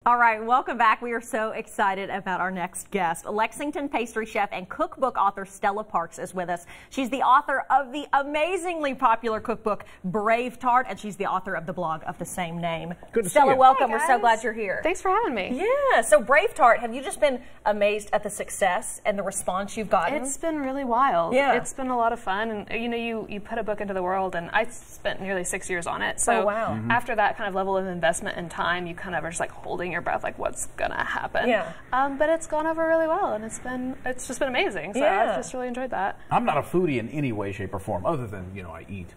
All right, welcome back. We are so excited about our next guest. Lexington pastry chef and cookbook author Stella Parks is with us. She's the author of the amazingly popular cookbook Brave Tart, and she's the author of the blog of the same name. Good to Stella, see you. welcome. Hey, we're so glad you're here. Thanks for having me. Yeah, so Brave Tart, have you just been amazed at the success and the response you've gotten? It's been really wild. Yeah. It's been a lot of fun, and you put a book into the world, and I spent nearly 6 years on it. So oh, wow. After that kind of level of investment and time, you kind of are just like holding your breath, like what's gonna happen. Yeah. But it's gone over really well, and it's just been amazing. So Yeah. I've just really enjoyed that. I'm not a foodie in any way, shape, or form, other than, I eat.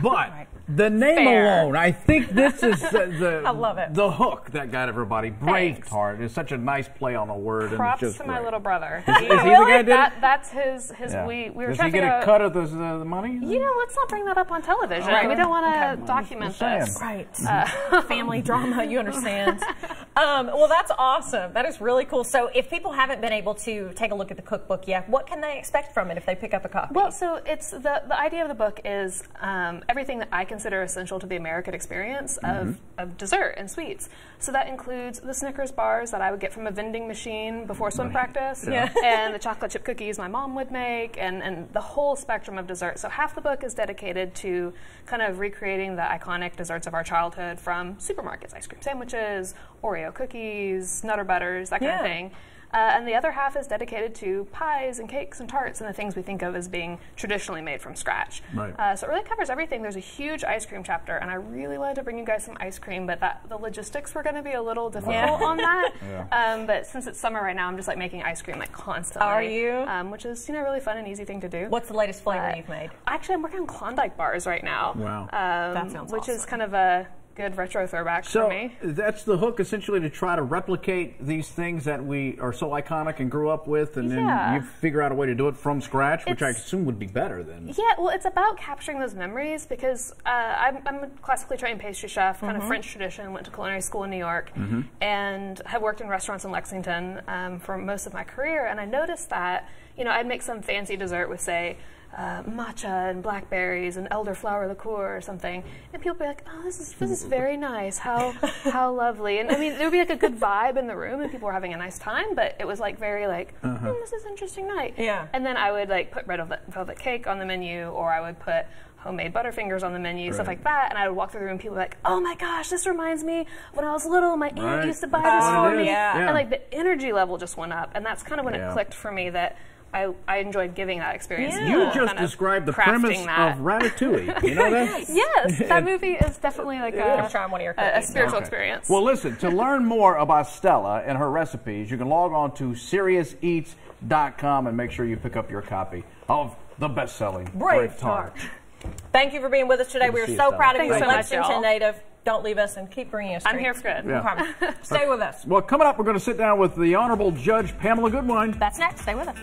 But the name Fair. alone, I think this is the I love it. the hook that got everybody. Brave Thanks. Tart is such a nice play on a word. Props and it's just to my great. little brother. Is he the guy that did it? That's his. Yeah. We were Does trying he to get figure a out. cut of the money? Let's not bring that up on television. Right. We don't want to Okay. document Just saying. this. Right. Family drama, you understand. Well, that's awesome. That is really cool. So if people haven't been able to take a look at the cookbook yet, what can they expect from it if they pick up a copy? Well, so it's the idea of the book is everything that I consider essential to the American experience of dessert and sweets. So that includes the Snickers bars that I would get from a vending machine before swim practice, Yeah. and the chocolate chip cookies my mom would make, and the whole spectrum of dessert. So half the book is dedicated to kind of recreating the iconic desserts of our childhood from supermarkets, ice cream sandwiches, Oreo cookies, Nutter Butters, that kind of thing. And the other half is dedicated to pies and cakes and tarts and the things we think of as being traditionally made from scratch. Right. So it really covers everything. There's a huge ice cream chapter, and I really wanted to bring you guys some ice cream, but the logistics were going to be a little difficult on that. Yeah. But since it's summer right now, I'm just like making ice cream like constantly. Are you? Which is really fun and easy thing to do. What's the latest flavor you've made? Actually, I'm working on Klondike bars right now. Wow. That sounds which is awesome. kind of a good retro throwback So for me. that's the hook, essentially, to try to replicate these things that we are so iconic and grew up with, and then Yeah. you figure out a way to do it from scratch, which I It's- assume would be better then. Yeah, well, it's about capturing those memories because I'm a classically trained pastry chef, kind of French tradition, went to culinary school in New York, and have worked in restaurants in Lexington for most of my career. And I noticed that, I'd make some fancy dessert with, say, matcha and blackberries and elderflower liqueur or something, and people would be like, "Oh, this is very nice. How lovely!" And I mean, there would be like a good vibe in the room, and people were having a nice time. But it was like very like, "This is an interesting night." Yeah. And then I would like put red velvet cake on the menu, or I would put homemade Butterfingers on the menu, stuff Right. like that. And I would walk through the room, and people would be like, "Oh my gosh, this reminds me of when I was little. My aunt Right. used to buy That's this what for it me." is. Yeah. And like the energy level just went up, and that's kind of when Yeah. it clicked for me that I enjoyed giving that experience. Yeah. to You people, just kind of described the crafting premise that. of Ratatouille. You know that? Yes, that movie is definitely like I'm trying one of your a cookies. spiritual Okay. experience. Well, listen, to learn more about Stella and her recipes, you can log on to SeriousEats.com and make sure you pick up your copy of the best-selling Brave Tart. Thank you for being with us today. Good to We are see you, so Stella. proud of you. Thanks so A much, Lexington y'all. native. Don't leave us and keep bringing us. I'm treats. here for good. Yeah. Promise. Stay with us. Well, coming up, we're going to sit down with the Honorable Judge Pamela Goodwine. That's next. Stay with us.